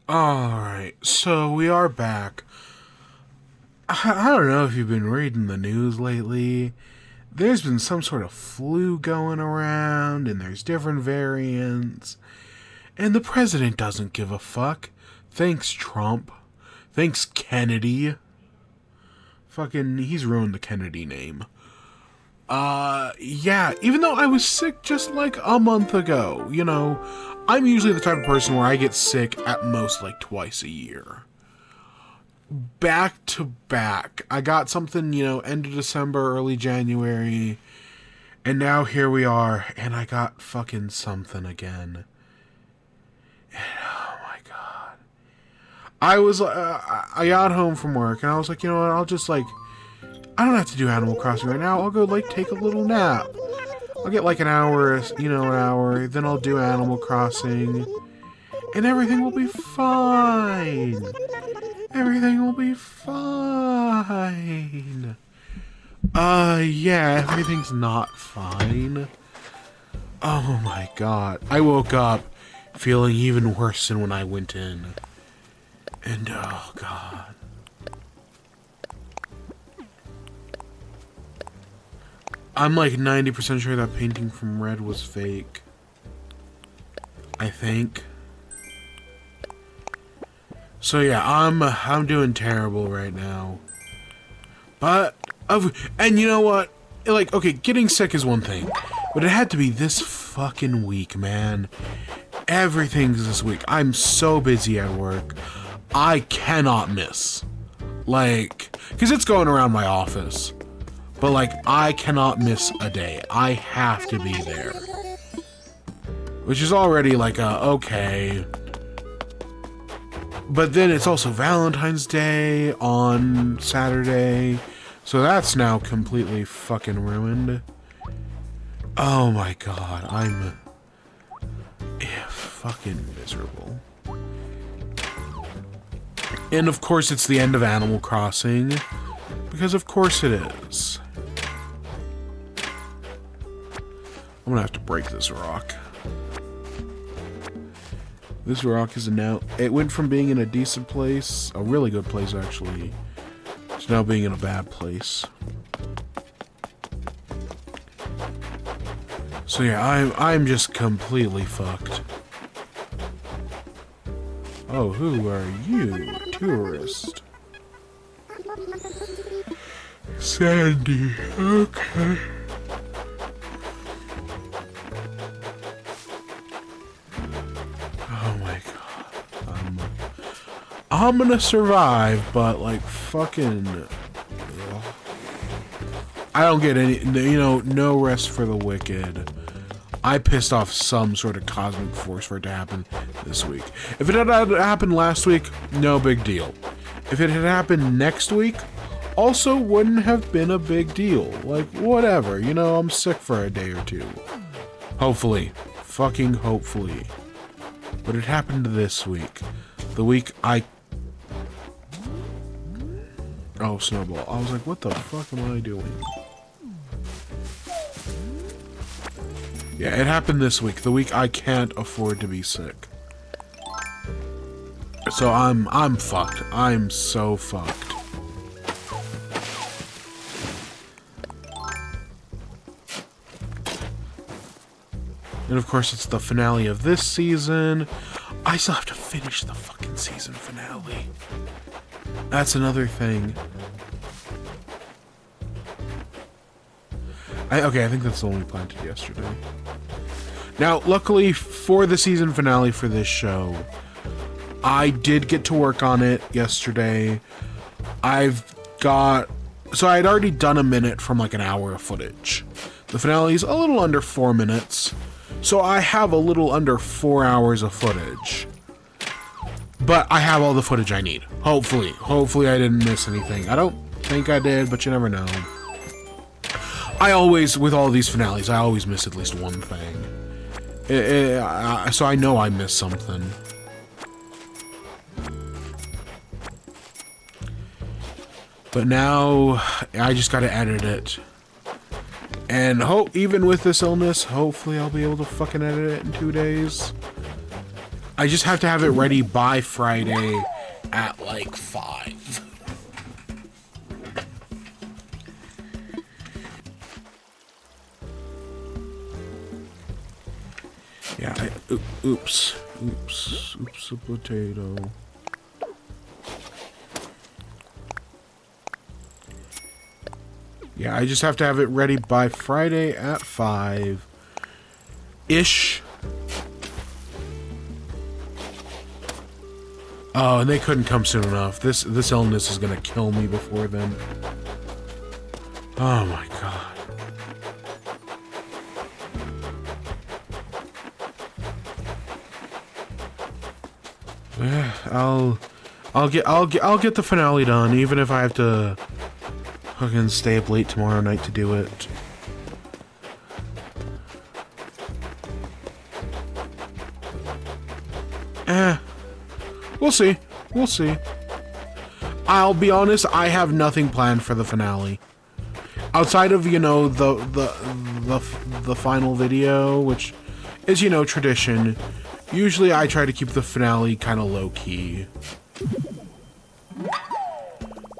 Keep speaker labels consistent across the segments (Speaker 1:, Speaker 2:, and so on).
Speaker 1: Alright, so we are back. I don't know if you've been reading the news lately. There's been some sort of flu going around, and there's different variants. And the president doesn't give a fuck. Thanks, Trump. Thanks, Kennedy. Fucking, he's ruined the Kennedy name. Yeah, even though I was sick just like a month ago, I'm usually the type of person where I get sick at most like twice a year. Back to back. I got something, end of December, early January, and now here we are, and I got fucking something again. And, oh my god. I got home from work, and I was like, you know what, I don't have to do Animal Crossing right now. I'll go, take a little nap. I'll get an hour, then I'll do Animal Crossing, and everything will be fine. Everything will be fine. Yeah, everything's not fine. Oh my god. I woke up feeling even worse than when I went in. And, oh god. I'm 90% sure that painting from Red was fake. I think. So yeah, I'm doing terrible right now. And you know what? Okay, getting sick is one thing, but it had to be this fucking week, man. Everything's this week. I'm so busy at work. I cannot miss. Because it's going around my office. But, I cannot miss a day. I have to be there. Which is already, okay. But then it's also Valentine's Day on Saturday. So that's now completely fucking ruined. Oh my god, I'm fucking miserable. And of course it's the end of Animal Crossing. Because of course it is. I'm gonna have to break this rock. This rock is now... It went from being in a decent place, a really good place actually, to now being in a bad place. So yeah, I'm just completely fucked. Oh, who are you? Tourist. Sandy, okay. Oh my god. I'm gonna survive, but fucking I don't get any, no rest for the wicked. I pissed off some sort of cosmic force for it to happen this week. If it had happened last week, no big deal. If it had happened next week, also wouldn't have been a big deal. Whatever, I'm sick for a day or two. Hopefully. Fucking hopefully. But it happened this week. The week I... Oh, Snowball. I was like, what the fuck am I doing? Yeah, it happened this week. The week I can't afford to be sick. So I'm fucked. I'm so fucked. And of course it's the finale of this season. I still have to finish the fucking season finale. That's another thing. Okay, I think that's the one we planted yesterday. Now, luckily for the season finale for this show, I did get to work on it yesterday. So I had already done a minute from an hour of footage. The finale is a little under 4 minutes. So I have a little under 4 hours of footage. But I have all the footage I need. Hopefully. Hopefully I didn't miss anything. I don't think I did, but you never know. With all these finales, I always miss at least one thing. So I know I missed something. But now, I just gotta edit it. And even with this illness, hopefully I'll be able to fucking edit it in 2 days. I just have to have it ready by Friday at like 5. Yeah, oops a potato. Yeah, I just have to have it ready by Friday at 5-ish. Oh, and they couldn't come soon enough. This illness is gonna kill me before then. Oh my god. I'll get the finale done, even if I have to fucking stay up late tomorrow night to do it. We'll see. We'll see. I'll be honest, I have nothing planned for the finale. Outside of, you know, the final video, which is, you know, tradition. Usually I try to keep the finale kind of low-key.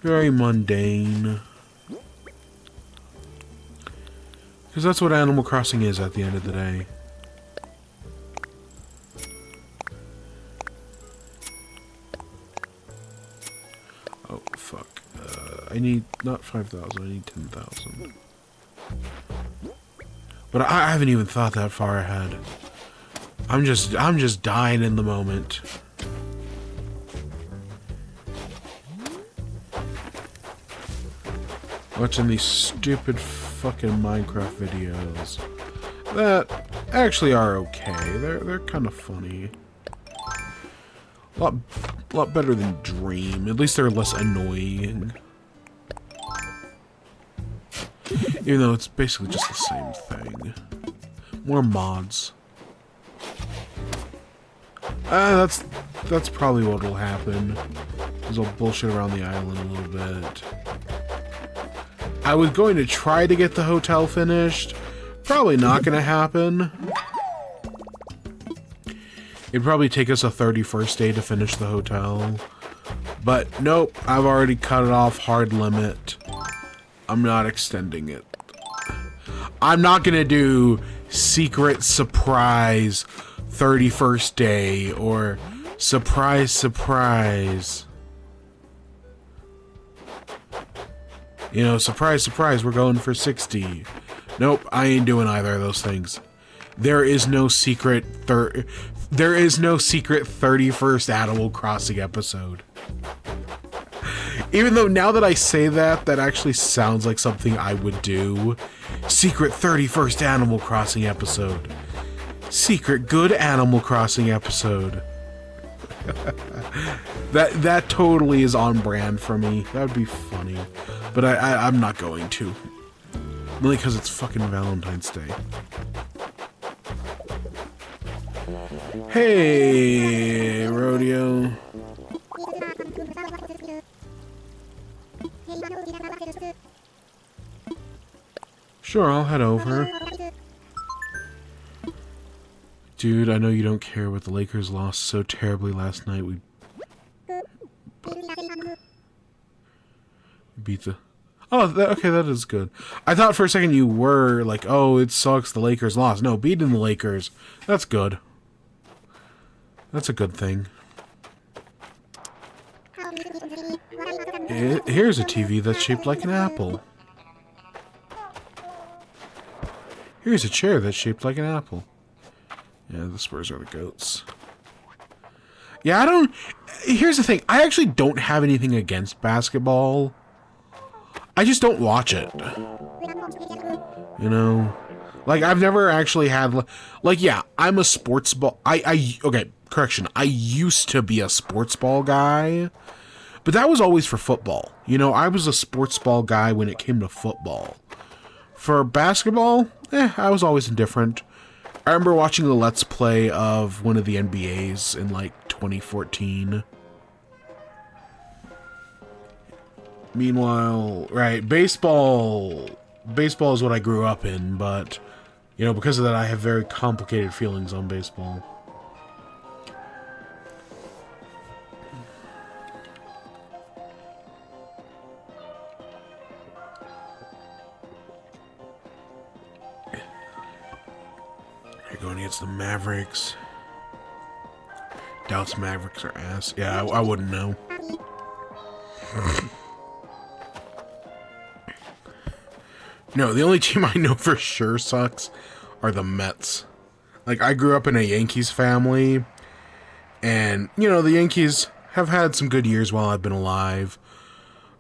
Speaker 1: Very mundane. Because that's what Animal Crossing is at the end of the day. Oh, fuck. I need, not 5,000, I need 10,000. But I haven't even thought that far ahead. I'm just dying in the moment. Watching these stupid fucking Minecraft videos that actually are okay. They're kind of funny. A lot better than Dream. At least they're less annoying. Even though it's basically just the same thing. More mods. That's probably what will happen. Is I'll bullshit around the island a little bit. I was going to try to get the hotel finished. Probably not going to happen. It'd probably take us a 31st day to finish the hotel. But nope, I've already cut it off hard limit. I'm not extending it. I'm not going to do secret surprise 31st day or surprise surprise. You know, surprise surprise, we're going for 60. Nope, I ain't doing either of those things. There is no secret 31st Animal Crossing episode. Even though now that I say that, that actually sounds like something I would do. Secret 31st Animal Crossing episode. Secret good Animal Crossing episode. That totally is on brand for me. That would be funny. But I'm not going to. Only because it's fucking Valentine's Day. Hey, Rodeo. Sure, I'll head over. Dude, I know you don't care, but the Lakers lost so terribly last night. We beat the... Oh, okay, that is good. I thought for a second you were like, oh, it sucks the Lakers lost. No, beating the Lakers, that's good. That's a good thing. Here's a TV that's shaped like an apple. Here's a chair that's shaped like an apple. Yeah, the Spurs are the goats. Yeah, I don't... Here's the thing. I actually don't have anything against basketball. I just don't watch it. You know? Like, I've never actually had... Like, yeah, I'm a sports ball... Okay, correction. I used to be a sports ball guy. But that was always for football. You know, I was a sports ball guy when it came to football. For basketball, I was always indifferent. I remember watching the Let's Play of one of the NBAs in, like, 2014. Meanwhile, right, baseball is what I grew up in, but, you know, because of that, I have very complicated feelings on baseball. You're going against the Mavericks. Doubts Mavericks are ass. Yeah, I wouldn't know. No, the only team I know for sure sucks are the Mets. Like, I grew up in a Yankees family, and, you know, the Yankees have had some good years while I've been alive,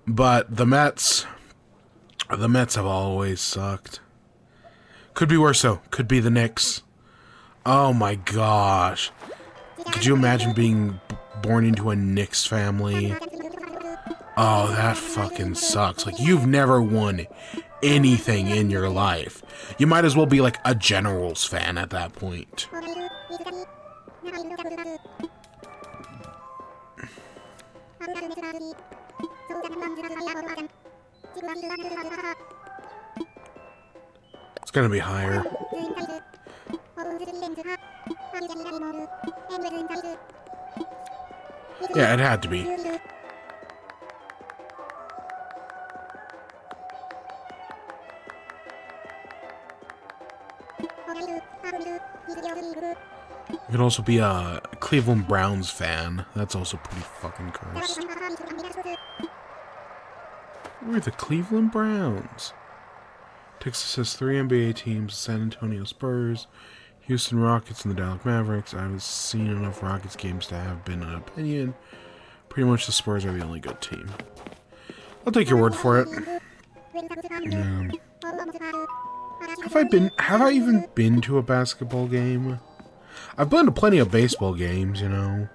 Speaker 1: but the Mets have always sucked. Could be worse, though. Could be the Knicks. Oh my gosh. Could you imagine being born into a Knicks family? Oh, that fucking sucks. Like, you've never won anything in your life. You might as well be like a Generals fan at that point. It's gonna be higher. Yeah, it had to be. You could also be a Cleveland Browns fan. That's also pretty fucking cursed. We're the Cleveland Browns. Texas has 3 NBA teams: San Antonio Spurs, Houston Rockets, and the Dallas Mavericks. I haven't seen enough Rockets games to have been an opinion. Pretty much the Spurs are the only good team. I'll take your word for it. Have I even been to a basketball game? I've been to plenty of baseball games, you know.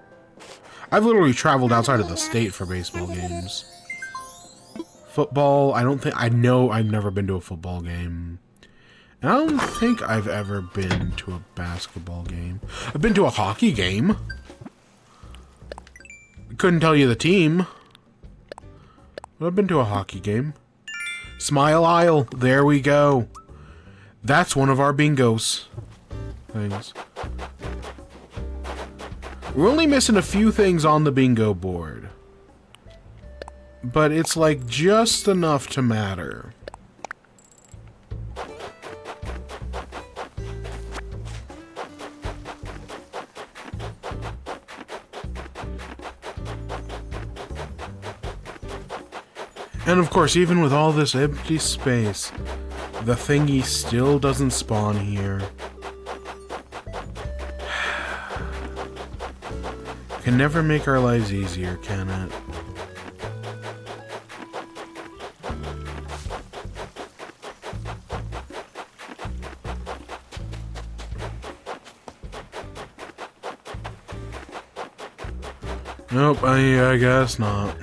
Speaker 1: I've literally traveled outside of the state for baseball games. Football, I know I've never been to a football game. And I don't think I've ever been to a basketball game. I've been to a hockey game. Couldn't tell you the team. But I've been to a hockey game. Smile Isle, there we go. That's one of our bingos things. We're only missing a few things on the bingo board. But it's like just enough to matter. And of course, even with all this empty space, the thingy still doesn't spawn here. Can never make our lives easier, can it? Nope, I guess not.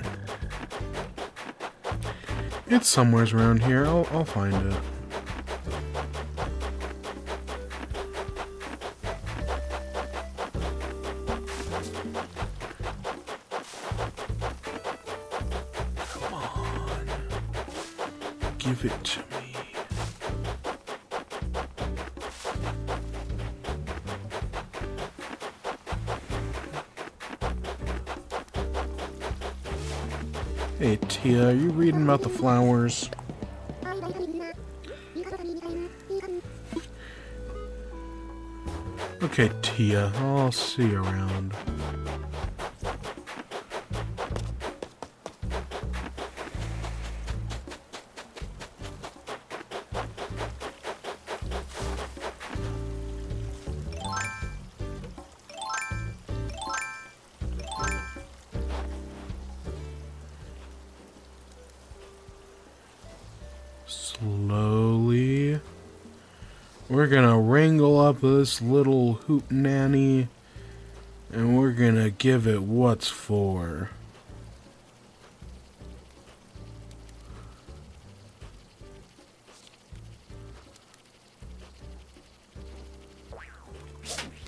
Speaker 1: It's somewhere around here. I'll find it. Come on. Give it to me. Hey Tia, are you reading about the flowers? Okay, Tia, I'll see you around. Slowly, we're gonna wrangle up this little hootenanny, and we're gonna give it what's for.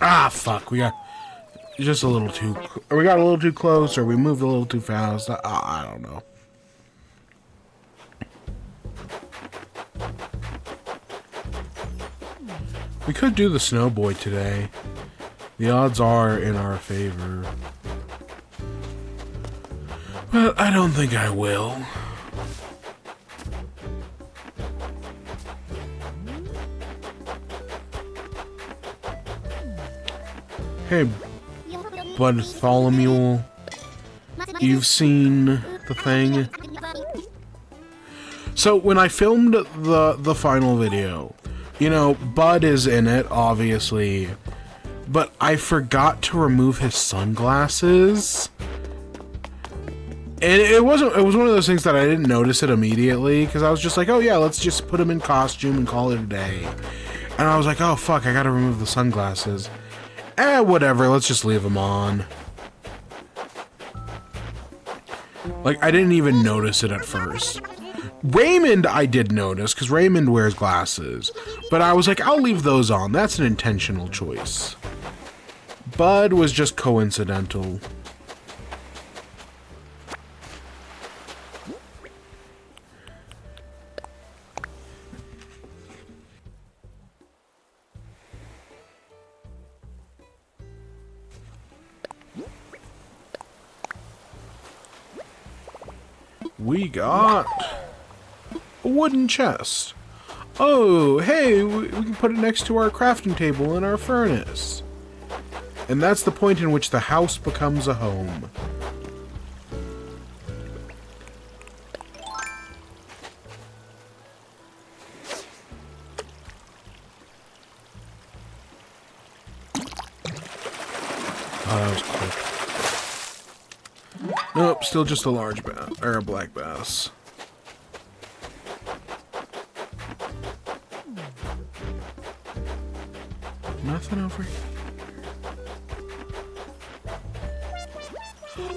Speaker 1: Ah, fuck! We got just a little too. We got a little too close, or we moved a little too fast. I don't know. We could do the Snowboy today. The odds are in our favor. But I don't think I will. Hey, Bartholomew. You've seen the thing? So, when I filmed the final video, you know, Bud is in it, obviously, but I forgot to remove his sunglasses. And it was one of those things that I didn't notice it immediately, because I was just like, oh yeah, let's just put him in costume and call it a day. And I was like, oh fuck, I gotta remove the sunglasses. Whatever, let's just leave them on. Like, I didn't even notice it at first. Raymond, I did notice, because Raymond wears glasses. But I was like, I'll leave those on. That's an intentional choice. Bud was just coincidental. We got a wooden chest. Oh, hey, we can put it next to our crafting table in our furnace. And that's the point in which the house becomes a home. Oh, that was quick. Nope, still just a large bass, or a black bass. Nothing over here.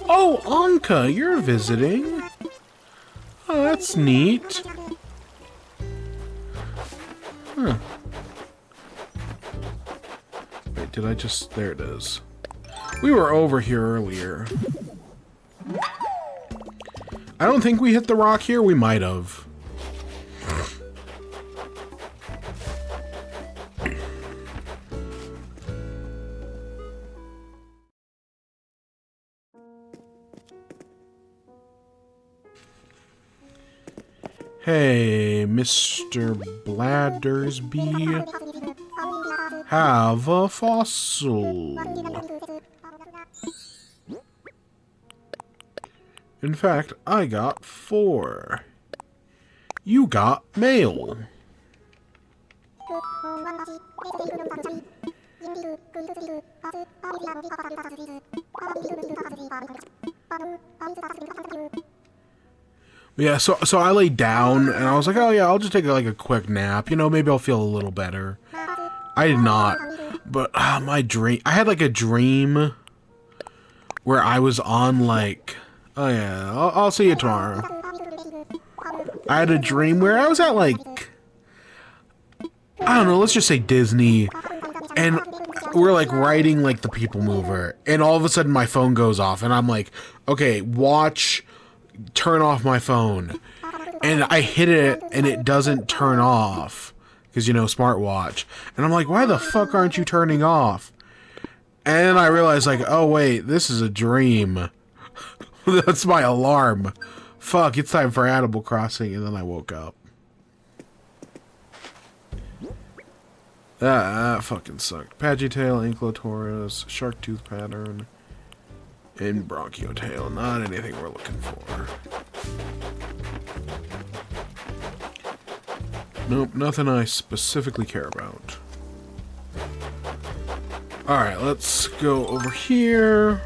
Speaker 1: Oh, Anka, you're visiting. Oh, that's neat. Huh. Wait, did I just... There it is. We were over here earlier. I don't think we hit the rock here. We might have. Hey, Mr. Bladdersby. Have a fossil. In fact, I got 4. You got mail. Yeah, so I laid down and I was like, oh yeah, I'll just take like a quick nap. You know, maybe I'll feel a little better. I did not. But my dream, I had like a dream where I was on like, oh yeah, I'll see you tomorrow. I had a dream where I was at like, I don't know, let's just say Disney, and we're like riding like the People Mover, and all of a sudden my phone goes off, and I'm like, okay, turn off my phone, and I hit it, and it doesn't turn off, because, you know, smartwatch, and I'm like, why the fuck aren't you turning off? And I realized, like, oh wait, this is a dream. That's my alarm. Fuck, it's time for Animal Crossing, and then I woke up. That fucking sucked. Pagitail, Ankylosaurus, shark tooth pattern, and Bronchiotail. Not anything we're looking for. Nope, nothing I specifically care about. Alright, let's go over here.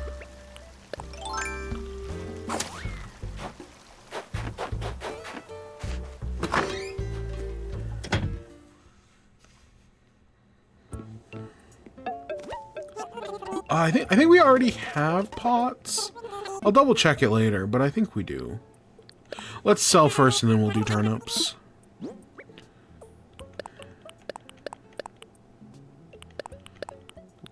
Speaker 1: I think we already have pots. I'll double check it later, but I think we do. Let's sell first and then we'll do turnips. We'll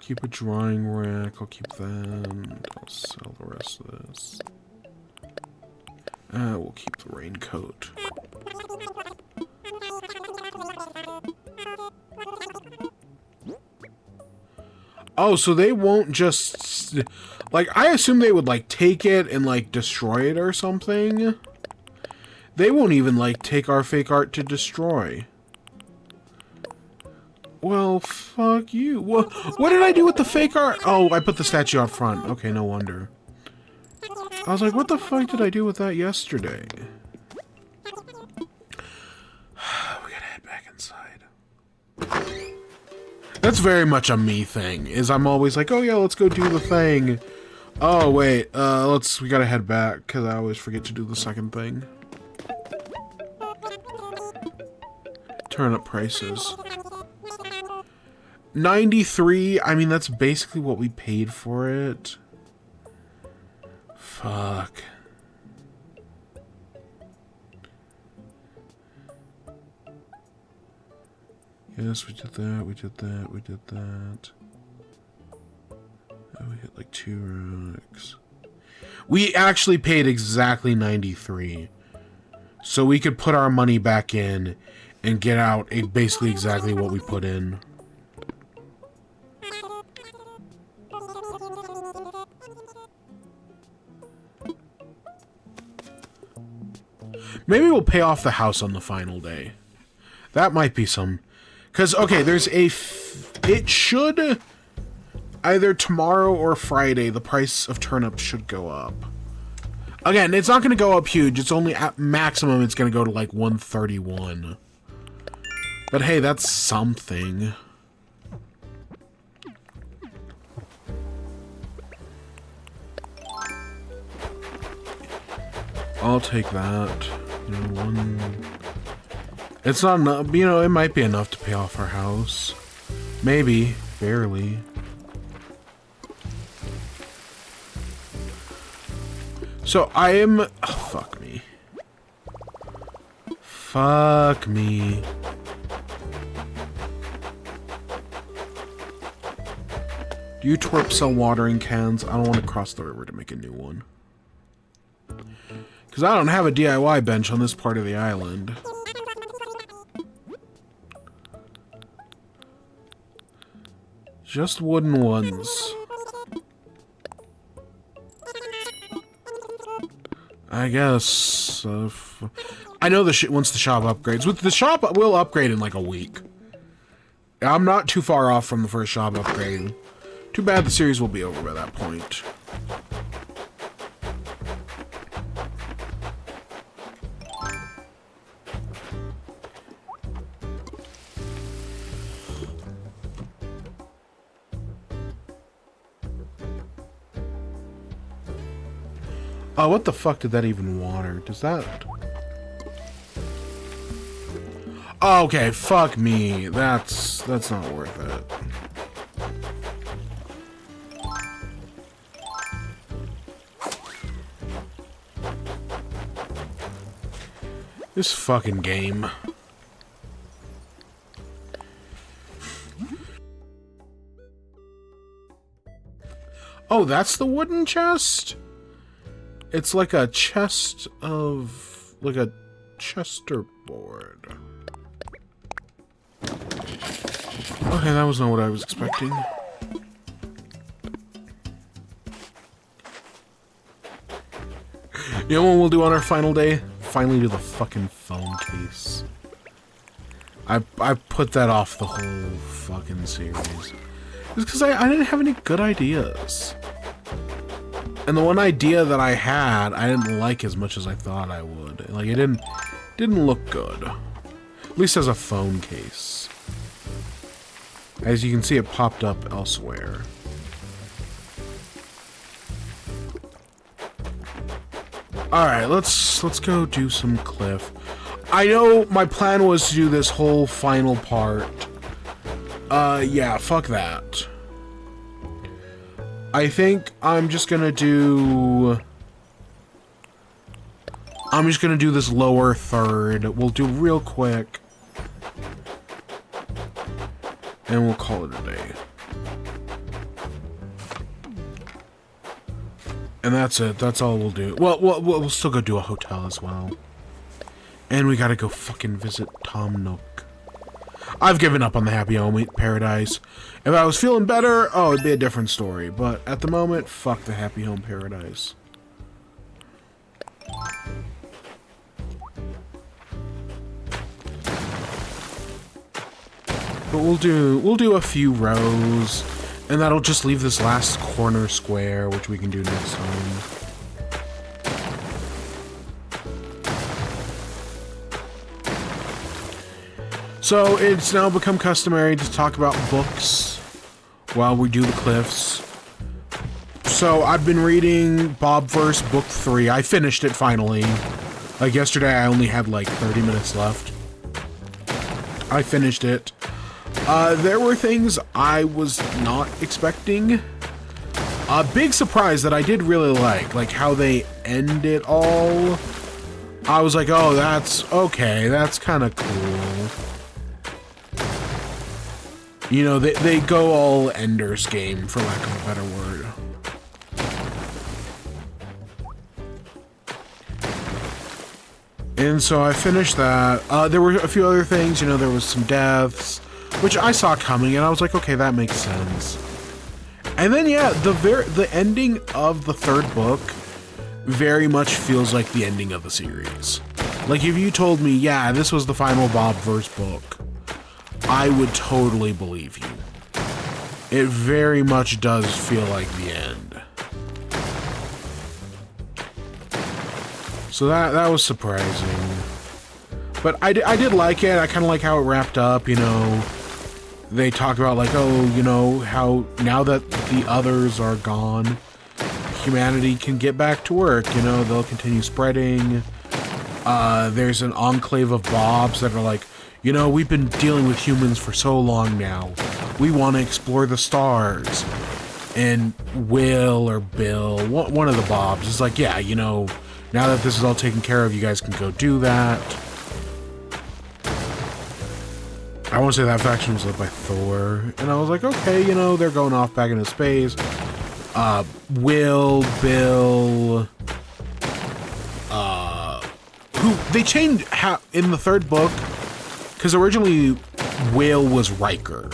Speaker 1: keep a drying rack, I'll keep that. I'll sell the rest of this. We'll keep the raincoat. Oh, so they won't just... Like, I assume they would, like, take it and, like, destroy it or something. They won't even, like, take our fake art to destroy. Well, fuck you. What did I do with the fake art? Oh, I put the statue out front. Okay, no wonder. I was like, what the fuck did I do with that yesterday? We gotta head back inside. That's very much a me thing, is I'm always like, oh yeah, let's go do the thing. Oh wait, we gotta head back, because I always forget to do the second thing. Turn up prices. 93, I mean, that's basically what we paid for it. Fuck. Yes, we did that, we did that, we did that. Oh, we hit like 2 rocks. We actually paid exactly 93. So we could put our money back in and get out basically exactly what we put in. Maybe we'll pay off the house on the final day. That might be some... Because, okay, there's a... It should... Either tomorrow or Friday, the price of turnips should go up. Again, it's not going to go up huge. It's only at maximum, it's going to go to like 131. But hey, that's something. I'll take that. You know, it's not enough, you know, it might be enough to pay off our house. Maybe, barely. So I am... Oh, fuck me. Fuck me. Do you twerp sell watering cans? I don't want to cross the river to make a new one. Because I don't have a DIY bench on this part of the island. Just wooden ones. I guess. I know once the shop upgrades. With the shop, we'll upgrade in like a week. I'm not too far off from the first shop upgrade. Too bad the series will be over by that point. Oh, what the fuck did that even water? Does that... Oh, okay, fuck me. That's not worth it. This fucking game. Oh, that's the wooden chest? It's like a chest of... like a chesterboard. Okay, that was not what I was expecting. You know what we'll do on our final day? Finally do the fucking phone case. I put that off the whole fucking series. It's because I didn't have any good ideas. And the one idea that I had, I didn't like as much as I thought I would. Like, it didn't look good. At least as a phone case. As you can see, it popped up elsewhere. Alright, let's go do some cliff. I know my plan was to do this whole final part. Yeah, fuck that. I think I'm just gonna do this lower third. We'll do real quick. And we'll call it a day. And that's it. That's all we'll do. Well, we'll still go do a hotel as well. And we gotta go fucking visit Tom Nook. I've given up on the Happy Home Paradise. If I was feeling better, oh, it'd be a different story. But at the moment, fuck the Happy Home Paradise. But we'll do a few rows, and that'll just leave this last corner square, which we can do next time. So it's now become customary to talk about books while we do the cliffs. So I've been reading Bobverse Book 3. I finished it finally. Like yesterday, I only had like 30 minutes left. I finished it. There were things I was not expecting. A big surprise that I did really like how they end it all. I was like, oh, that's okay. That's kind of cool. You know, they go all Ender's Game, for lack of a better word. And so I finished that. There were a few other things, you know, there was some deaths, which I saw coming, and I was like, okay, that makes sense. And then, yeah, the ending of the third book very much feels like the ending of the series. Like, if you told me, yeah, this was the final Bobverse book, I would totally believe you. It very much does feel like the end. So that was surprising. But I did like it. I kind of like how it wrapped up, you know. They talk about, like, oh, you know, how now that the others are gone, humanity can get back to work, you know. They'll continue spreading. There's an enclave of Bobs that are like, you know, we've been dealing with humans for so long now. We want to explore the stars. And Will or Bill, one of the Bobs, is like, yeah, you know, now that this is all taken care of, you guys can go do that. I want to say that faction was led by Thor. And I was like, okay, you know, they're going off back into space. Will, Bill... who, they changed how, in the third book... Because originally, Will was Riker,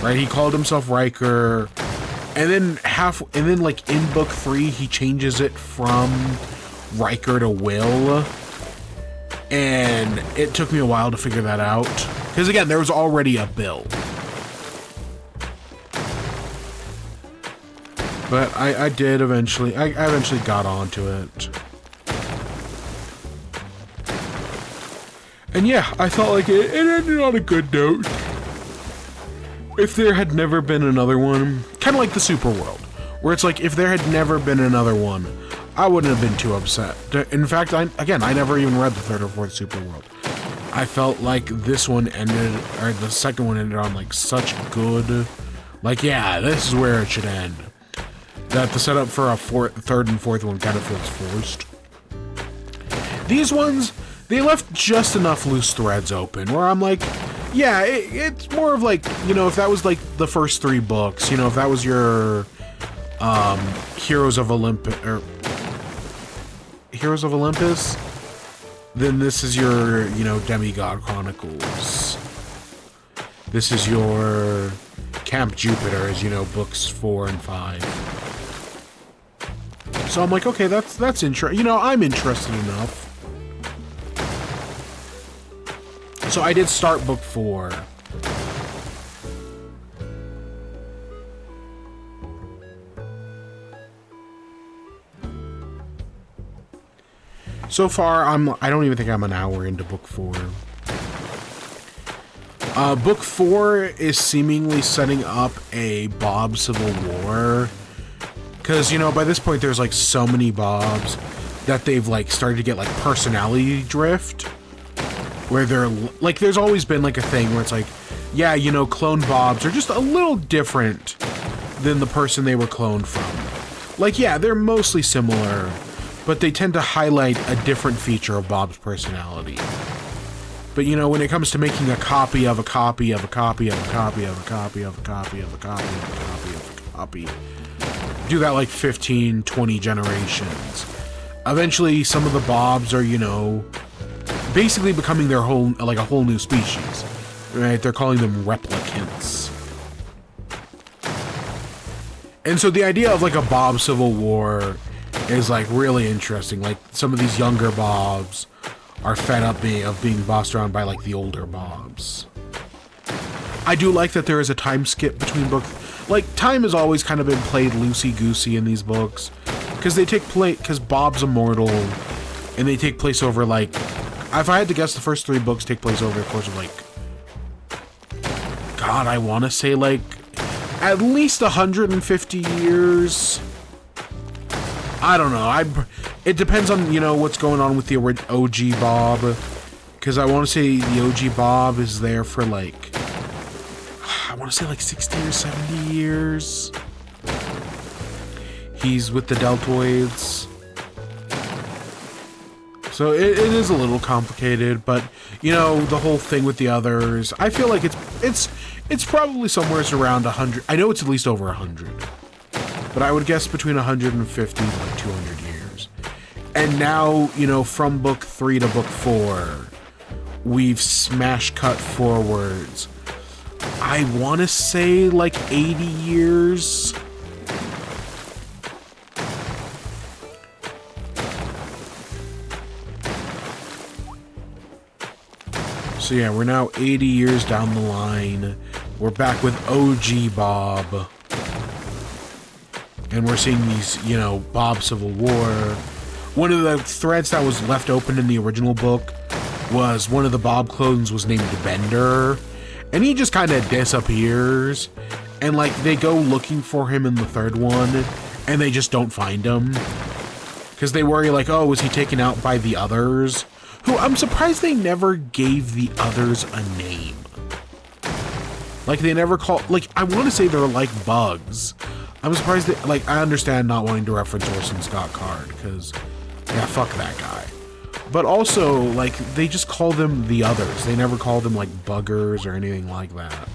Speaker 1: right? He called himself Riker, and then like in book 3, he changes it from Riker to Will, and it took me a while to figure that out. Because again, there was already a Bill, but I did eventually. I eventually got onto it. And yeah, I felt like it ended on a good note. If there had never been another one, kind of like the Super World, where it's like, if there had never been another one, I wouldn't have been too upset. In fact, I never even read the third or fourth Super World. I felt like this one ended, or the second one ended on like such good, like, yeah, this is where it should end. That the setup for a third and fourth one kind of feels forced. These ones, they left just enough loose threads open where I'm like, yeah, it's more of like, you know, if that was like the first 3 books, you know, if that was your Heroes of Olympus, then this is your, you know, Demigod Chronicles. This is your Camp Jupiter, as you know, books 4 and 5. So I'm like, okay, that's interesting. You know, I'm interested enough. So I did start book 4. So far, I don't even think I'm an hour into book 4. Book 4 is seemingly setting up a Bob Civil War. Because, you know, by this point, there's like so many Bobs that they've like started to get like personality drift. Where they're, like, there's always been, like, a thing where it's like, yeah, you know, clone Bobs are just a little different than the person they were cloned from. Like, yeah, they're mostly similar, but they tend to highlight a different feature of Bob's personality. But, you know, when it comes to making a copy of a copy of a copy of a copy of a copy of a copy of a copy of a copy of a copy, do that, like, 15, 20 generations. Eventually, some of the Bobs are, you know, basically becoming their whole, like, a whole new species, right? They're calling them replicants. And so the idea of like a Bob Civil War is like really interesting. Like some of these younger Bobs are fed up being bossed around by like the older Bobs. I do like that there is a time skip between books. Like, time has always kind of been played loosey-goosey in these books. Because they take place... Because Bob's immortal, and they take place over, like... If I had to guess, the first 3 books take place over the course of, like... God, I want to say, like... At least 150 years. I don't know. It depends on, you know, what's going on with the OG Bob. Because I want to say the OG Bob is there for, like... I want to say, like, 60 or 70 years. He's with the Deltoids. So it is a little complicated, but, you know, the whole thing with the others, I feel like it's probably somewhere around 100. I know it's at least over 100. But I would guess between 150 and like 200 years. And now, you know, from book 3 to book 4, we've smash cut forwards. I want to say like 80 years. So yeah, we're now 80 years down the line. We're back with OG Bob. And we're seeing these, you know, Bob Civil War. One of the threads that was left open in the original book was one of the Bob clones was named Bender. And he just kind of disappears. And, like, they go looking for him in the third one. And they just don't find him. Because they worry, like, oh, was he taken out by the others? Who, I'm surprised they never gave the others a name. Like, they never call... Like, I want to say they're like bugs. I'm surprised that... Like, I understand not wanting to reference Orson Scott Card, because... Yeah, fuck that guy. But also, like, they just call them the others. They never call them, like, buggers or anything like that.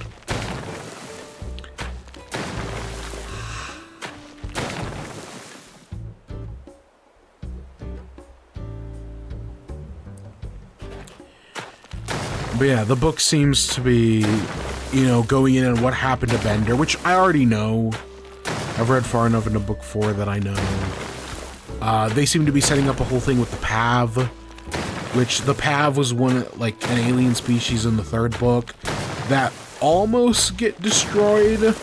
Speaker 1: But yeah, the book seems to be, you know, going in on what happened to Bender, which I already know. I've read far enough into book 4 that I know. They seem to be setting up a whole thing with the Pav, which the Pav was one, like, an alien species in the third book that almost get destroyed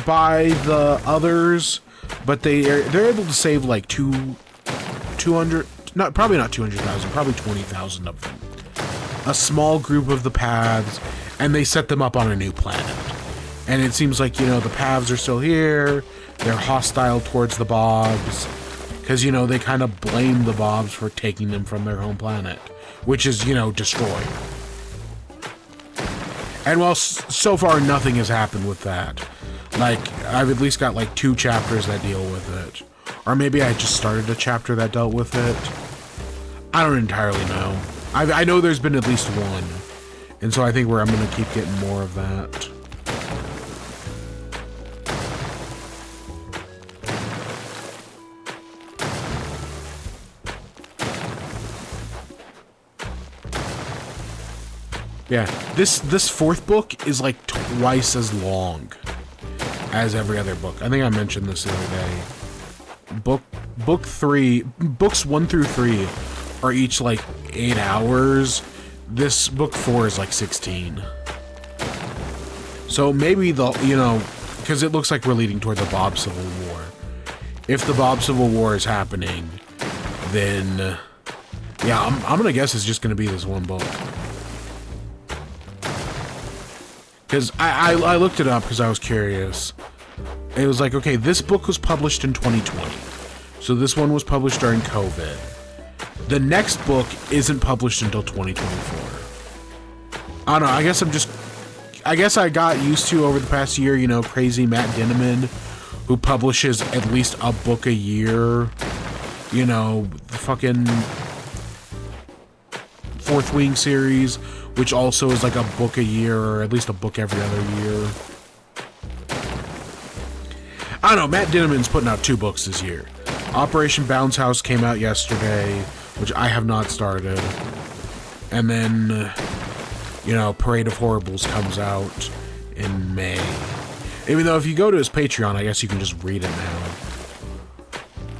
Speaker 1: by the others, but they're able to save like 200, probably not 200,000, probably 20,000 of them. A small group of the Pavs, and they set them up on a new planet. And it seems like, you know, the Pavs are still here. They're hostile towards the Bobs. Because, you know, they kind of blame the Bobs for taking them from their home planet. Which is, you know, destroyed. And while so far nothing has happened with that. Like, I've at least got like 2 chapters that deal with it. Or maybe I just started a chapter that dealt with it. I don't entirely know. I know there's been at least one. And so I think I'm going to keep getting more of that. Yeah, this 4th book is like twice as long as every other book. I think I mentioned this the other day. Book 3, books 1 through 3 are each like 8 hours. This book 4 is like 16. So maybe you know, because it looks like we're leading toward the Bob Civil War. If the Bob Civil War is happening, then yeah, I'm gonna guess it's just gonna be this one book. Because I looked it up because I was curious. It was like, okay, this book was published in 2020. So this one was published during COVID. The next book isn't published until 2024. I don't know, I guess I got used to over the past year, you know, crazy Matt Dinniman, who publishes at least a book a year. You know, the fucking Fourth Wing series, which also is like a book a year, or at least a book every other year. I don't know, Matt Dinniman's putting out 2 books this year. Operation Bounce House came out yesterday, which I have not started. And then, you know, Parade of Horribles comes out in May. Even though if you go to his Patreon, I guess you can just read it now.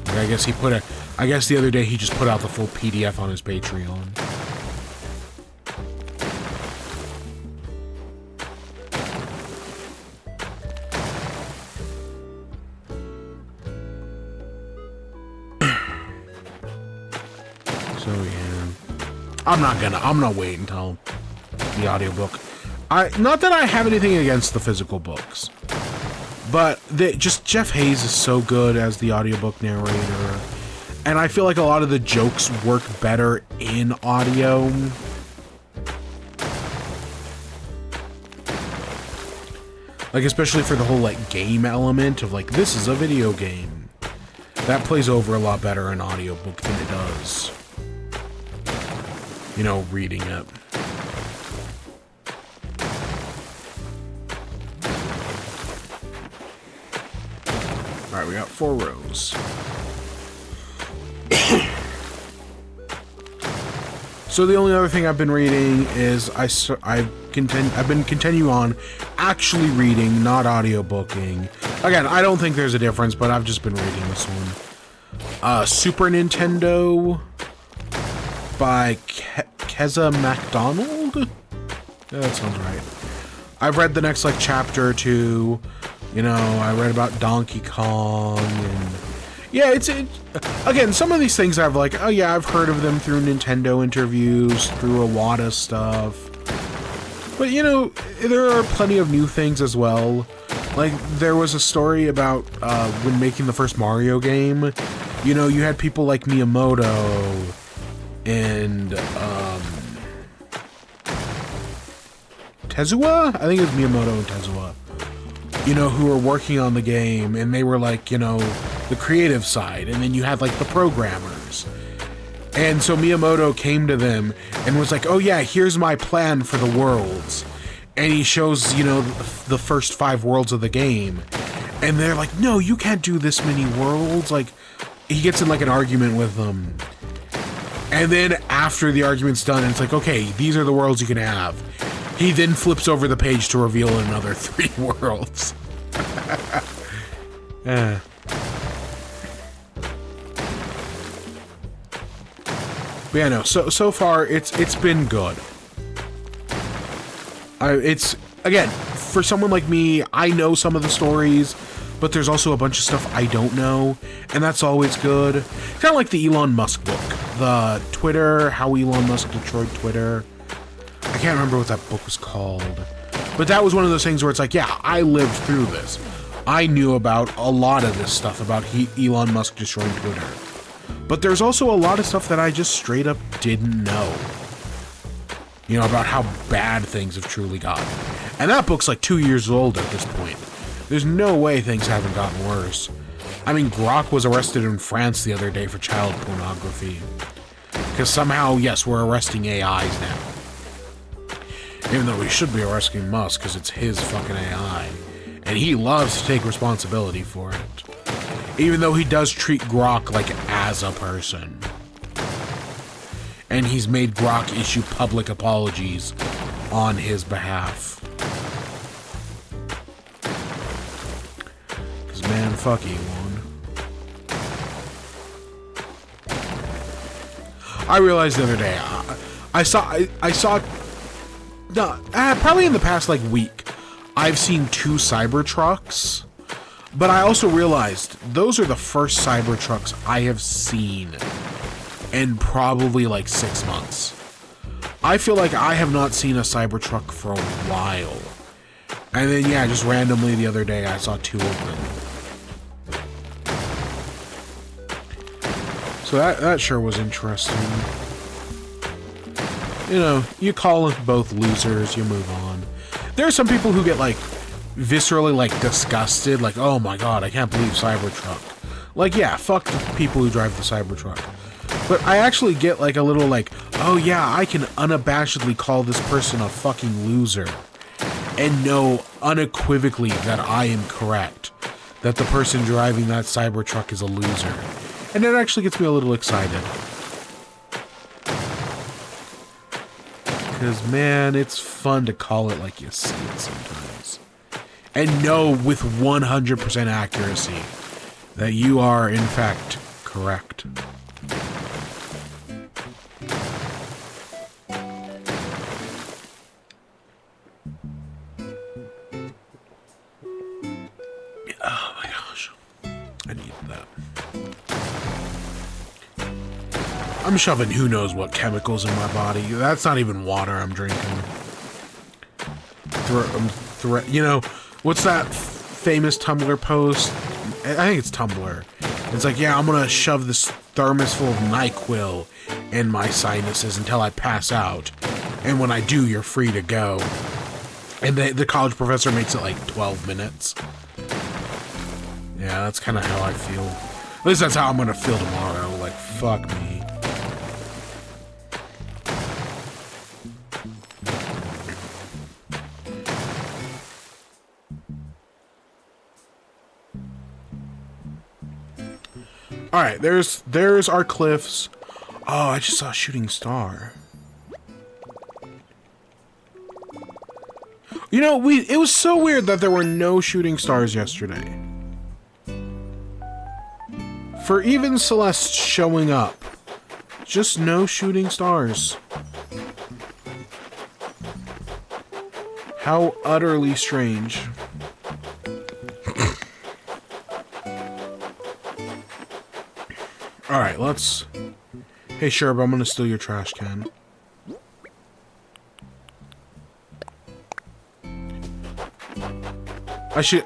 Speaker 1: Like, I guess the other day he just put out the full PDF on his Patreon. So yeah, I'm not waiting until the audiobook. Not that I have anything against the physical books, but just Jeff Hayes is so good as the audiobook narrator, and I feel like a lot of the jokes work better in audio. Like, especially for the whole, like, game element of, like, this is a video game. That plays over a lot better in audiobook than it does, you know, reading it. Alright, we got 4 rows. So the only other thing I've been reading is I've been continuing on actually reading, not audiobooking. Again, I don't think there's a difference, but I've just been reading this one. Super Nintendo by Keza MacDonald? Yeah, that sounds right. I've read the next, like, chapter or two. You know, I read about Donkey Kong, and yeah, it's again, some of these things I've like, oh yeah, I've heard of them through Nintendo interviews, through Iwata stuff. But, you know, there are plenty of new things as well. Like, there was a story about when making the first Mario game, you know, you had people like Miyamoto and Tezuka? I think it was Miyamoto and Tezuka. You know, who were working on the game, and they were like, you know, the creative side, and then you had like the programmers. And so Miyamoto came to them and was like, oh yeah, here's my plan for the worlds. And he shows, you know, the first 5 worlds of the game. And they're like, no, you can't do this many worlds. Like, he gets in like an argument with them. And then after the argument's done, it's like, okay, these are the worlds you can have. He then flips over the page to reveal another 3 worlds. Yeah. But yeah, no, so far it's been good. It's, again, for someone like me, I know some of the stories, but there's also a bunch of stuff I don't know, and that's always good. Kind of like the Elon Musk book, the Twitter, how Elon Musk destroyed Twitter. I can't remember what that book was called, but that was one of those things where it's like, yeah, I lived through this. I knew about a lot of this stuff about Elon Musk destroying Twitter. But there's also a lot of stuff that I just straight up didn't know. You know, about how bad things have truly gotten. And that book's like 2 years old at this point. There's no way things haven't gotten worse. I mean, Grok was arrested in France the other day for child pornography. Because somehow, yes, we're arresting AIs now. Even though we should be arresting Musk because it's his fucking AI. And he loves to take responsibility for it. Even though he does treat Grok like as a person. And he's made Grok issue public apologies on his behalf. Because, man, fuck Elon. I realized the other day, I saw probably in the past, like, week, I've seen 2 Cybertrucks. But I also realized those are the first Cybertrucks I have seen in probably like 6 months. I feel like I have not seen a Cybertruck for a while. And then, yeah, just randomly the other day I saw 2 of them. So that sure was interesting. You know, you call both losers, you move on. There are some people who get like viscerally, like, disgusted, like, oh my god, I can't believe Cybertruck. Like, yeah, fuck the people who drive the Cybertruck. But I actually get, like, a little, like, oh yeah, I can unabashedly call this person a fucking loser. And know unequivocally that I am correct. That the person driving that Cybertruck is a loser. And it actually gets me a little excited. Because, man, it's fun to call it like you see it sometimes. And know with 100% accuracy that you are, in fact, correct. Oh my gosh. I need that. I'm shoving who knows what chemicals in my body. That's not even water I'm drinking. You know, what's that famous Tumblr post? I think it's Tumblr. It's like, yeah, I'm gonna shove this thermos full of NyQuil in my sinuses until I pass out. And when I do, you're free to go. And the college professor makes it like 12 minutes. Yeah, that's kind of how I feel. At least that's how I'm gonna feel tomorrow. Like, fuck me. Alright, there's our cliffs. Oh, I just saw a shooting star. You know, it was so weird that there were no shooting stars yesterday. For even Celeste showing up, just no shooting stars. How utterly strange. Alright, let's... Hey, Sherb, I'm gonna steal your trash can.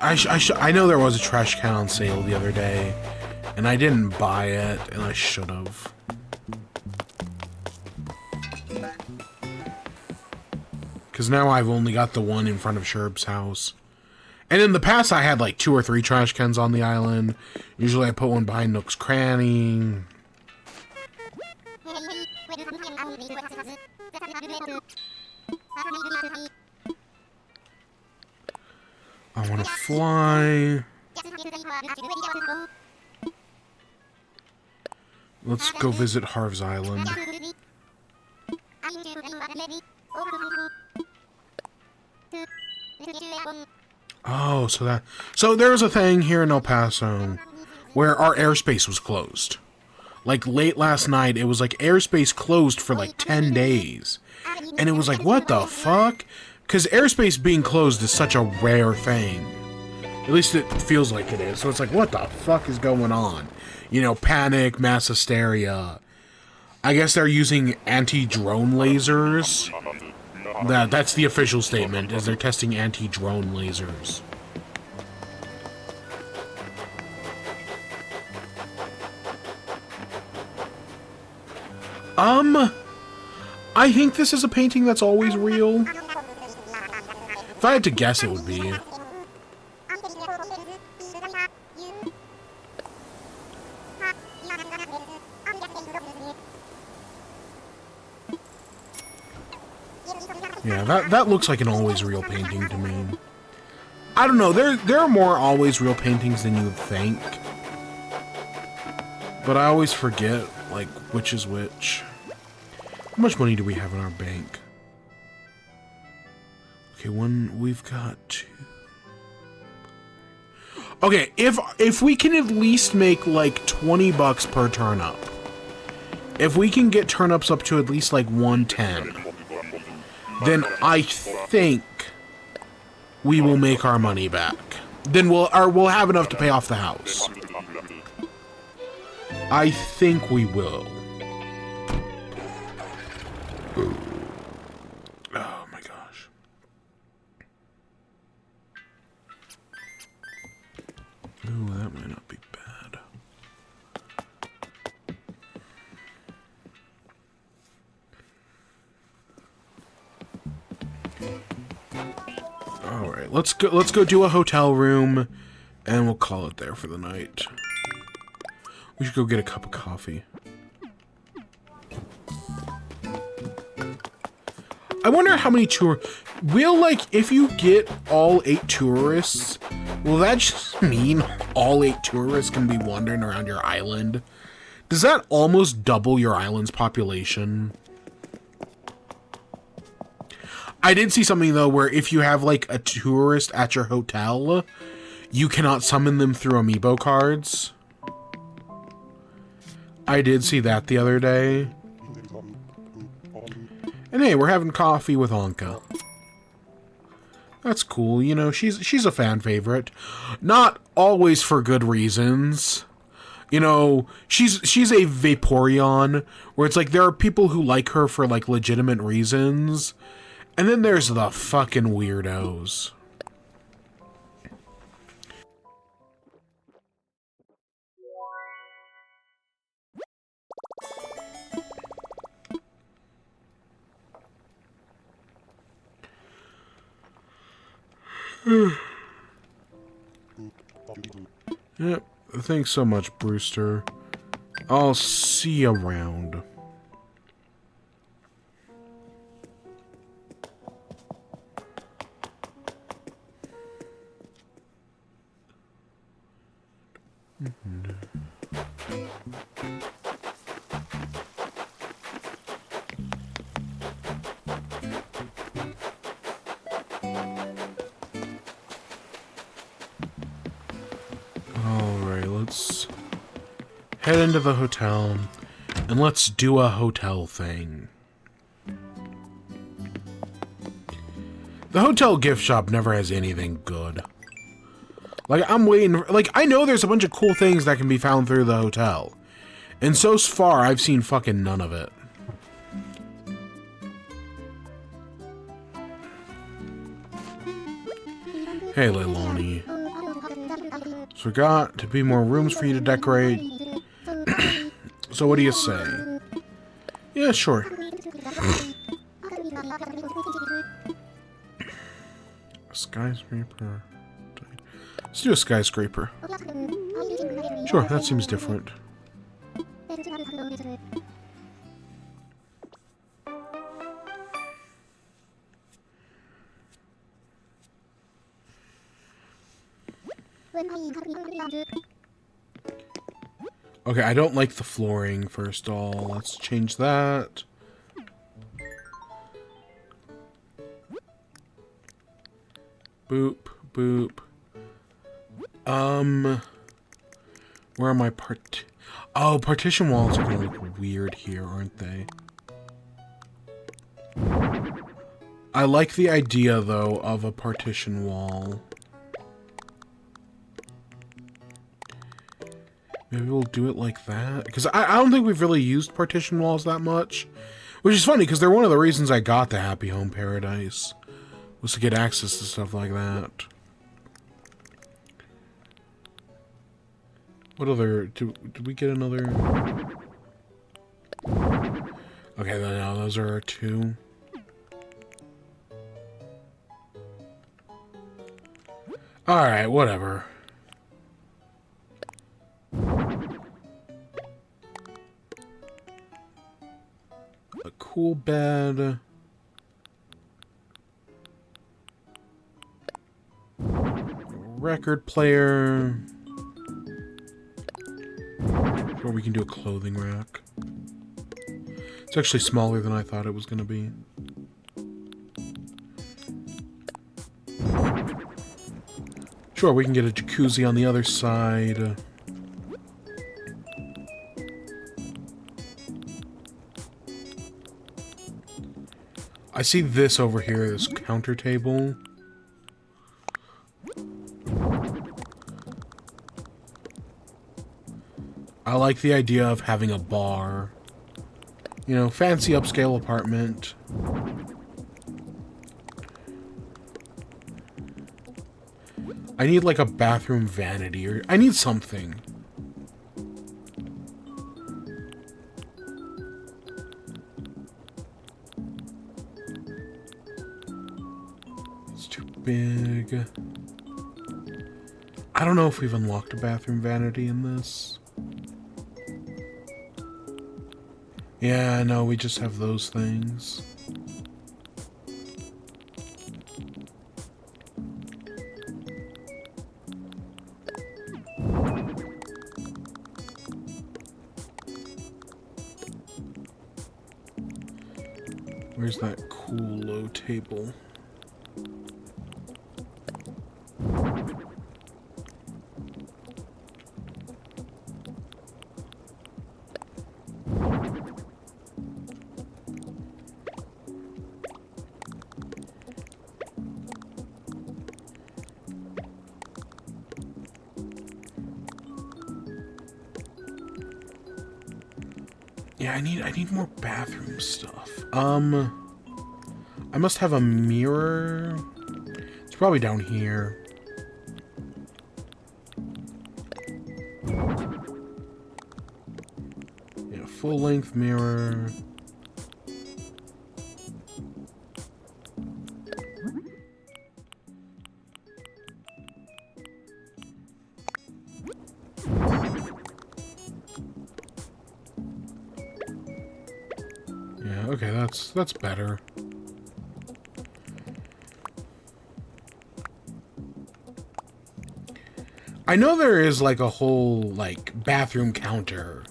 Speaker 1: I know there was a trash can on sale the other day, and I didn't buy it, and I should have. Because now I've only got the one in front of Sherb's house. And in the past, I had like 2 or 3 trash cans on the island. Usually I put one behind Nook's Cranny. I want to fly. Let's go visit Harv's Island. Oh, so there was a thing here in El Paso where our airspace was closed. Like late last night, it was like airspace closed for like 10 days. And it was like, what the fuck? Because airspace being closed is such a rare thing. At least it feels like it is. So it's like, what the fuck is going on? You know, panic, mass hysteria. I guess they're using anti-drone lasers. That's the official statement, is they're testing anti-drone lasers. I think this is a painting that's always real. If I had to guess, it would be. Yeah, that looks like an always real painting to me. I don't know, there are more always real paintings than you would think. But I always forget, like, which is which. How much money do we have in our bank? Okay, we've got 2. Okay, if we can at least make like 20 bucks per turnip. If we can get turnips up to at least like 110, then I think we will make our money back. Then we'll have enough to pay off the house. I think we will. Oh my gosh. Ooh, that might not be bad. All right, let's go do a hotel room, and we'll call it there for the night. We should go get a cup of coffee. I wonder how many if you get all 8 tourists, will that just mean all 8 tourists can be wandering around your island? Does that almost double your island's population? I did see something, though, where if you have, like, a tourist at your hotel, you cannot summon them through amiibo cards. I did see that the other day. And hey, we're having coffee with Anka. That's cool, you know, she's a fan favorite. Not always for good reasons. You know, she's a Vaporeon, where it's like there are people who like her for like legitimate reasons, and then there's the fucking weirdos. Yep. Thanks so much, Brewster. I'll see you around. Alright, let's head into the hotel and let's do a hotel thing. The hotel gift shop never has anything good. Like, I'm waiting, like, I know there's a bunch of cool things that can be found through the hotel. And so far, I've seen fucking none of it. Hey, Leilani. So we got to be more rooms for you to decorate. So what do you say? Yeah, sure. A skyscraper. Let's do a skyscraper. Sure, that seems different. Okay, I don't like the flooring, first of all. Let's change that. Boop, boop. Where are my Oh, partition walls are gonna look weird here, aren't they? I like the idea, though, of a partition wall. Maybe we'll do it like that. Because I don't think we've really used partition walls that much. Which is funny, because they're one of the reasons I got the Happy Home Paradise. Was to get access to stuff like that. What other... Did we get another... Okay, then now those are our two. Alright, whatever. A cool bed. Record player. Or we can do a clothing rack. It's actually smaller than I thought it was going to be. Sure, we can get a jacuzzi on the other side. I see this over here, this counter table. I like the idea of having a bar. You know, fancy upscale apartment. I need like a bathroom vanity, or I need something. It's too big. I don't know if we've unlocked a bathroom vanity in this. Yeah, no, we just have those things. Where's that cool low table? Yeah, I need more bathroom stuff. I must have a mirror. It's probably down here. Yeah, full-length mirror. Yeah, okay, that's better. I know there is like a whole like bathroom counter,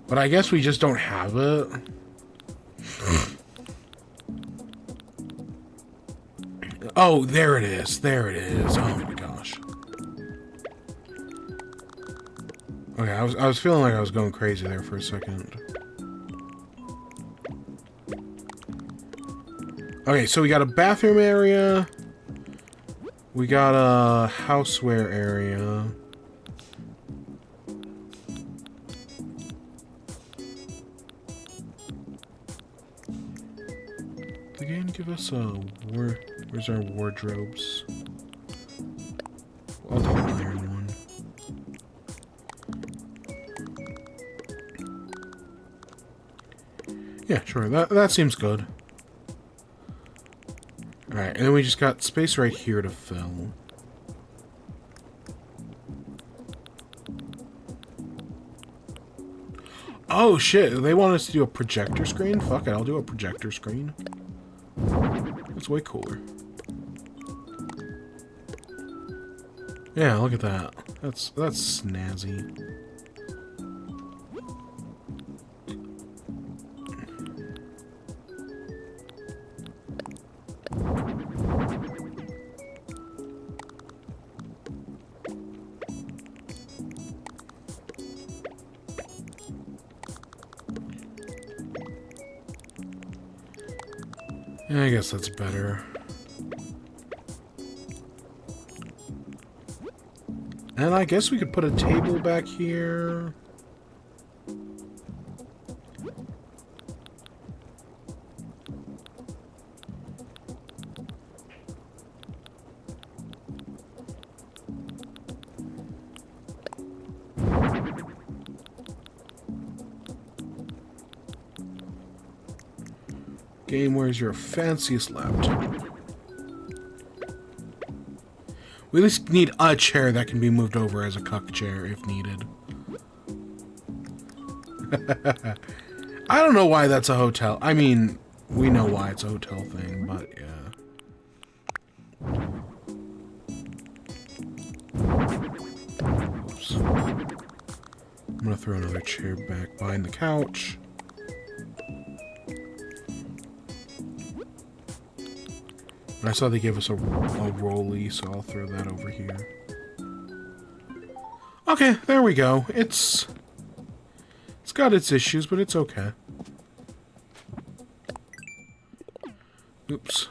Speaker 1: but I guess we just don't have it. Oh, there it is. There it is. Oh my gosh. Okay, I was feeling like I was going crazy there for a second. Okay, so we got a bathroom area. We got a houseware area. Did the game give us a where's our wardrobes? I'll take an iron one. Yeah, sure. That seems good. Alright, and then we just got space right here to fill. Oh shit, they want us to do a projector screen? Fuck it, I'll do a projector screen. That's way cooler. Yeah, look at that. That's snazzy. I guess that's better. And I guess we could put a table back here. Game, where's your fanciest laptop? We at least need a chair that can be moved over as a cuck chair if needed. I don't know why that's a hotel. I mean, we know why it's a hotel thing, but yeah. Oops. I'm gonna throw another chair back behind the couch. I saw they gave us a rollie, so I'll throw that over here. Okay, there we go. It's got its issues, but it's okay. Oops.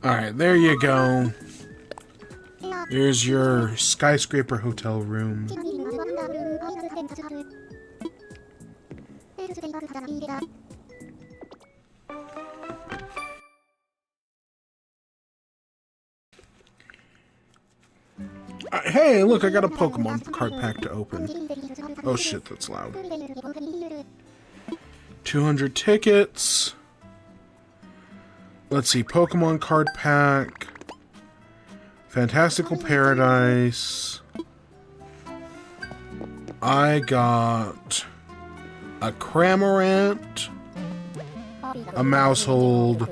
Speaker 1: Alright, there you go. There's your skyscraper hotel room. Hey, look, I got a Pokemon card pack to open. Oh shit, that's loud. 200 tickets. Let's see, Pokemon card pack. Fantastical Paradise. I got a Cramorant, a Mousehold,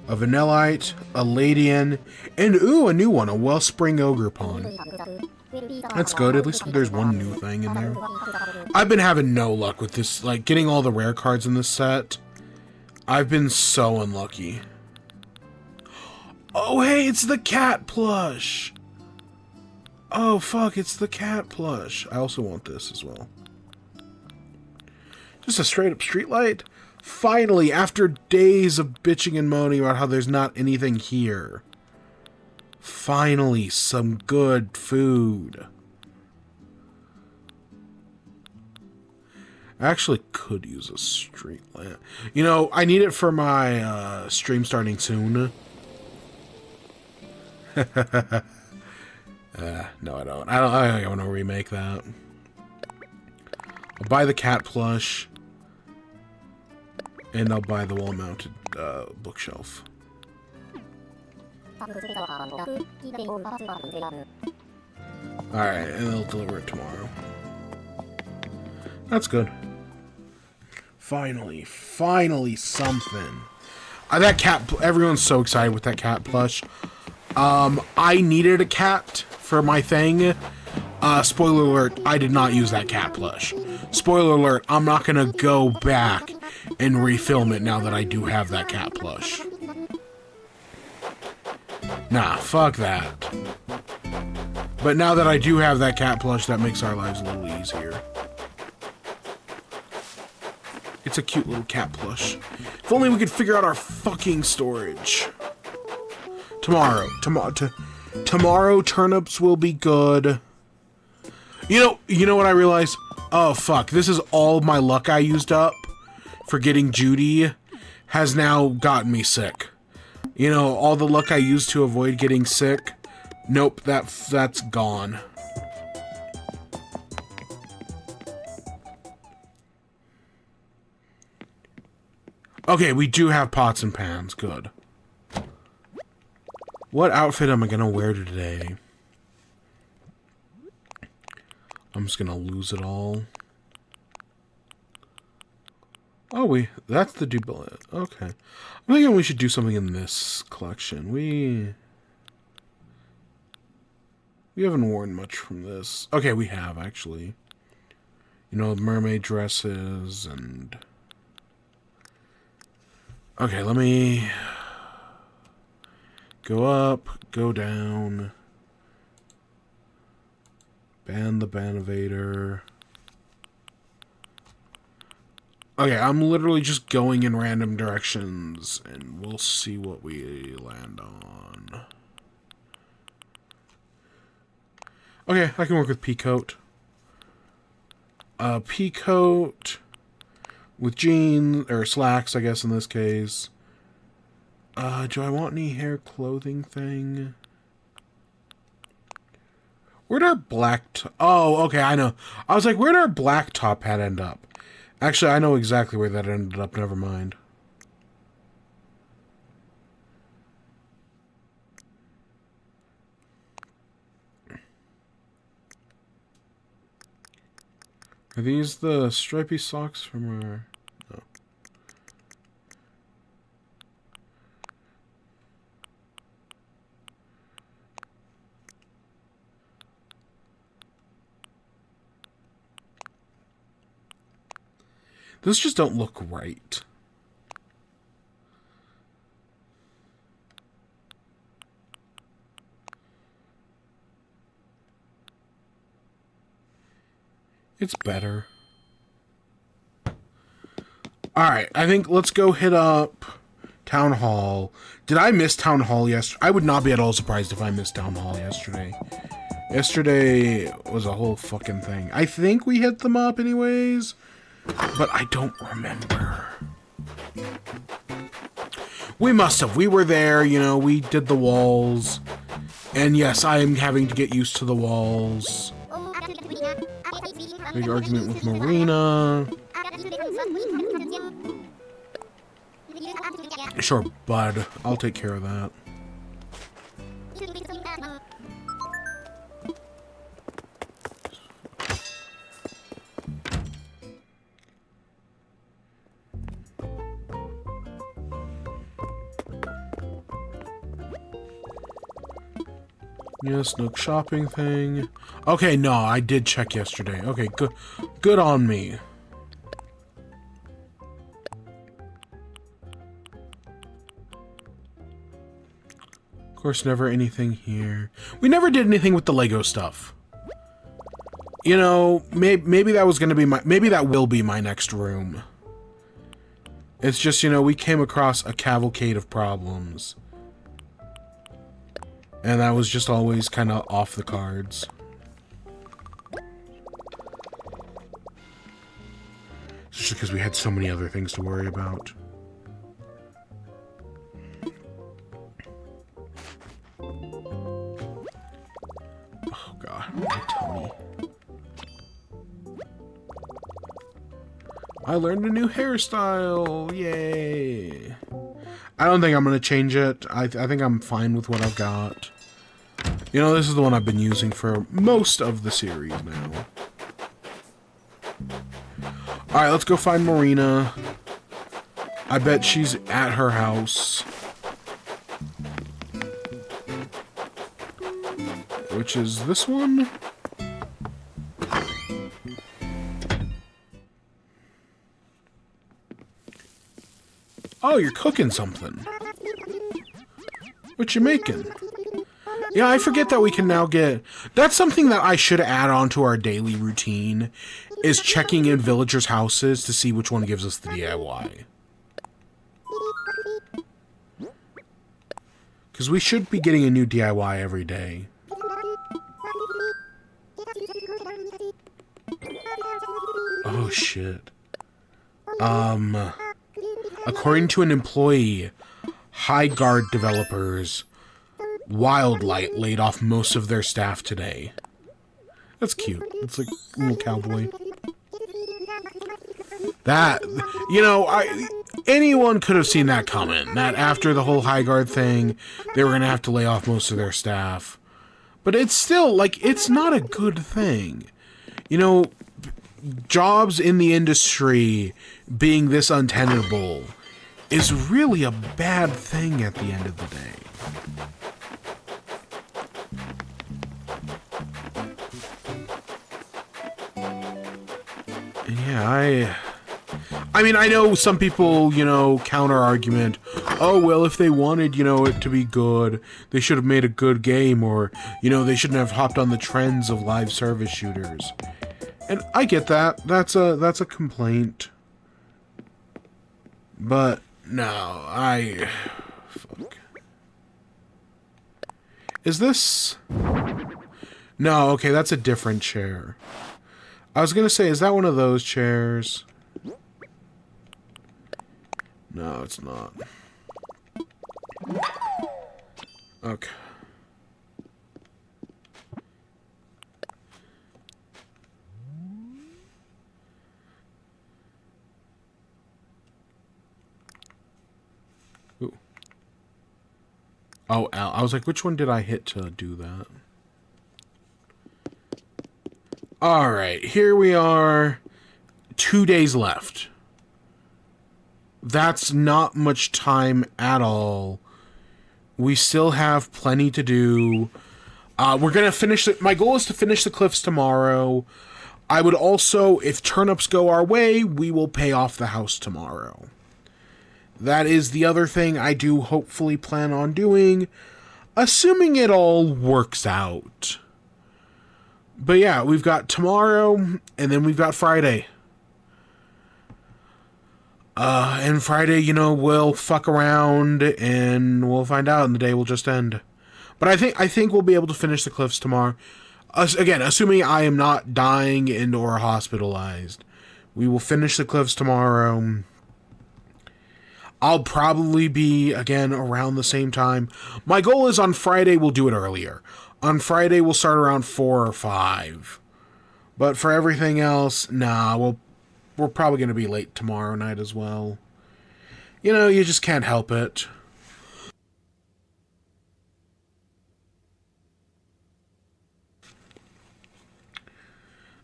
Speaker 1: a Vanillite, a Ladian, and ooh, a new one, a Wellspring Ogerpon. That's good, at least there's one new thing in there. I've been having no luck with this, like, getting all the rare cards in this set. I've been so unlucky. Oh, hey, it's the cat plush! Oh, fuck, it's the cat plush. I also want this as well. Just a straight up streetlight? Finally, after days of bitching and moaning about how there's not anything here. Finally, some good food. I actually could use a street lamp. You know, I need it for my stream starting soon. No, I don't. I want to remake that. I'll buy the cat plush. And I'll buy the wall-mounted bookshelf. Alright, and they'll deliver it tomorrow. That's good. Finally something. That cat, everyone's so excited with that cat plush. I needed a cat for my thing. Spoiler alert, I did not use that cat plush. Spoiler alert, I'm not gonna go back and refilm it now that I do have that cat plush. Nah, fuck that. But now that I do have that cat plush, that makes our lives a little easier. It's a cute little cat plush. If only we could figure out our fucking storage. Tomorrow turnips will be good. You know what I realized? Oh fuck, this is all my luck I used up for getting Judy has now gotten me sick. You know, all the luck I used to avoid getting sick. Nope, that's gone. Okay, we do have pots and pans. Good. What outfit am I gonna wear today? I'm just gonna lose it all. Oh, that's the duplicate. Okay. I'm thinking we should do something in this collection. We haven't worn much from this. Okay, we have, actually. You know, mermaid dresses and... Okay, let me go up, go down. Ban the Banivator. Okay, I'm literally just going in random directions, and we'll see what we land on. Okay, I can work with Peacoat. Peacoat with jeans, or slacks, I guess, in this case. Do I want any hair clothing thing? Where'd our black... Oh, okay, I know. I was like, where'd our black top hat end up? Actually, I know exactly where that ended up. Never mind. Are these the stripy socks from our... No. Those just don't look right. It's better. Alright, I think let's go hit up Town Hall. Did I miss Town Hall yesterday? I would not be at all surprised if I missed Town Hall yesterday. Yesterday was a whole fucking thing. I think we hit them up anyways, but I don't remember. We must have. We were there, you know, we did the walls. And yes, I am having to get used to the walls. Big argument with Marina. Sure, bud. I'll take care of that. Yes, no shopping thing. Okay, no, I did check yesterday. Okay, good. Good on me. Of course, never anything here. We never did anything with the Lego stuff. You know, maybe that was gonna be maybe that will be my next room. It's just, you know, we came across a cavalcade of problems. And that was just always kind of off the cards. Just because we had so many other things to worry about. Oh god, my tummy. I learned a new hairstyle! Yay! I don't think I'm going to change it. I think I'm fine with what I've got. You know, this is the one I've been using for most of the series now. Alright, let's go find Marina. I bet she's at her house. Which is this one? Oh, you're cooking something. What you making? Yeah, I forget that we can now get... That's something that I should add on to our daily routine, is checking in villagers' houses to see which one gives us the DIY. Because we should be getting a new DIY every day. Oh, shit. According to an employee, High Guard developers, Wildlight laid off most of their staff today. That's cute. It's like a little cowboy. That, you know, anyone could have seen that coming. That after the whole High Guard thing, they were going to have to lay off most of their staff. But it's still, like, it's not a good thing. You know, jobs in the industry being this untenable is really a bad thing at the end of the day. And yeah, I mean, I know some people, you know, counter-argument, oh, well, if they wanted, you know, it to be good, they should have made a good game, or, you know, they shouldn't have hopped on the trends of live service shooters. And I get that. That's a complaint. But no, fuck. Is this? No, okay, that's a different chair. I was gonna say, is that one of those chairs? No, it's not. Okay. Oh, Al. I was like, which one did I hit to do that? Alright, here we are. 2 days left. That's not much time at all. We still have plenty to do. We're gonna finish it. My goal is to finish the cliffs tomorrow. I would also, if turnips go our way, we will pay off the house tomorrow. That is the other thing I do hopefully plan on doing, assuming it all works out. But yeah, we've got tomorrow, and then we've got Friday. And Friday, you know, we'll fuck around, and we'll find out, and the day will just end. But I think we'll be able to finish the cliffs tomorrow. Again, assuming I am not dying and or hospitalized. We will finish the cliffs tomorrow. I'll probably be, again, around the same time. My goal is on Friday, we'll do it earlier. On Friday, we'll start around 4 or 5. But for everything else, nah, we're probably going to be late tomorrow night as well. You know, you just can't help it.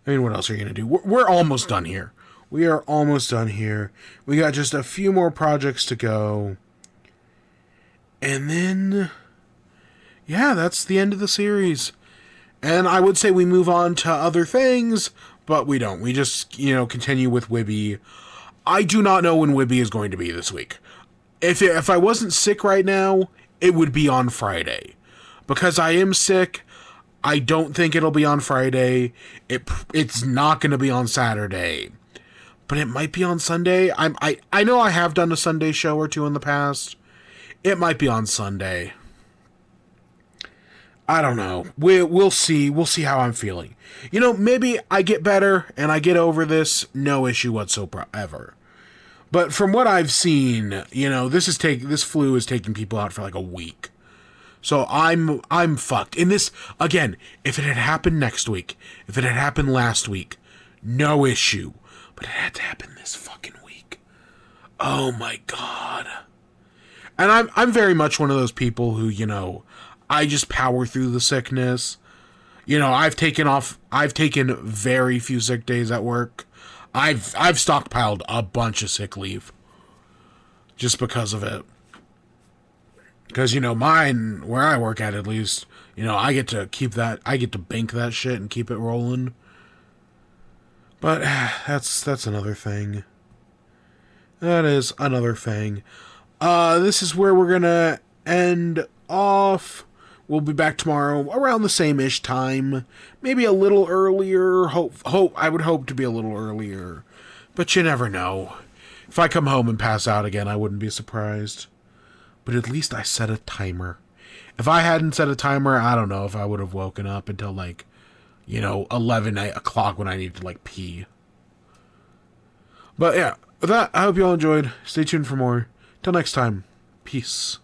Speaker 1: I mean, what else are you going to do? We're almost done here. We are almost done here. We got just a few more projects to go. And then, yeah, that's the end of the series. And I would say we move on to other things, but we don't. We just, you know, continue with Wibby. I do not know when Wibby is going to be this week. If I wasn't sick right now, it would be on Friday. Because I am sick, I don't think it'll be on Friday. It's not going to be on Saturday. But it might be on Sunday. I know I have done a Sunday show or two in the past. It might be on Sunday. I don't know. We'll see. We'll see how I'm feeling. You know, maybe I get better and I get over this. No issue whatsoever. But from what I've seen, you know, this flu is taking people out for like a week. So I'm fucked. And this, again, if it had happened next week, if it had happened last week, no issue. But it had to happen this fucking week. Oh my god. And I'm very much one of those people who, you know, I just power through the sickness. You know, I've taken very few sick days at work. I've stockpiled a bunch of sick leave. Just because of it. Because, you know, mine, where I work at least, you know, I get to bank that shit and keep it rolling. But that's another thing. That is another thing. This is where we're gonna end off. We'll be back tomorrow around the same-ish time. Maybe a little earlier. I would hope to be a little earlier. But you never know. If I come home and pass out again, I wouldn't be surprised. But at least I set a timer. If I hadn't set a timer, I don't know if I would have woken up until, like, you know, 11 o'clock when I need to, like, pee. But yeah, with that, I hope you all enjoyed. Stay tuned for more. Till next time, peace.